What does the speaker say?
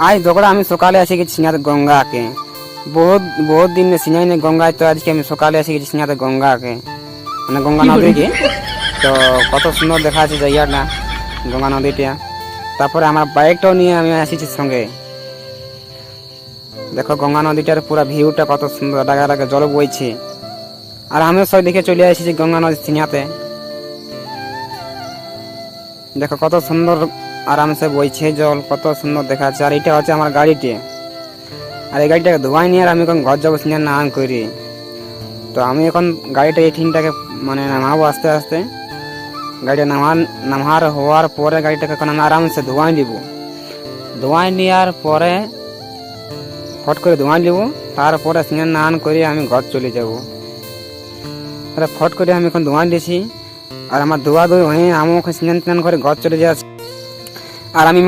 আজ দোকড়া আমি সকালে এসে গেছি সিঙ্গাতে গঙ্গাকে, বহুত বহুত দিন সিনাই নেই গঙ্গায়, তো আজকে আমি সকালে এসে গেছি সিঙ্গাতে গঙ্গাকে, মানে গঙ্গা নদীকে। তো কত সুন্দর দেখা যাচ্ছে জায়গাটা, গঙ্গা নদীটা। তারপরে আমার বাইকটাও নিয়ে আমি এসেছি সঙ্গে। দেখো গঙ্গা নদীটার পুরো ভিউটা কত সুন্দর, ডাকা ডাকা জল বইছে। আর আমিও সব দিকে চলে এসেছি গঙ্গা নদীর সিনাতে। দেখো কত সুন্দর আরামসে বইছে জল, কত সুন্দর দেখা যাচ্ছে। আর এটা হচ্ছে আমার গাড়িটি, আর এই গাড়িটাকে ধোয়াই নিয়ে আর আমি এখন ঘর যাবো সিনার নাম করি। তো আমি এখন গাড়িটা এই ঠিনটাকে মানে নামাবো আস্তে আস্তে। গাড়িটা নামার হওয়ার পরে গাড়িটাকে এখন আমি আরামসে ধোয়াই দিব। ধোয়াই নেওয়ার পরে ফট করে ধোঁয়াই নিব, তারপরে স্নান নান করে আমি ঘর চলে যাব। তাহলে ফট করে আমি এখন ধোঁয়াই দিয়েছি, আর আমার ধোয়া ধোয়া হয়ে আমি ওখানে স্নান টান করে ঘর চলে যাচ্ছি। আর আমি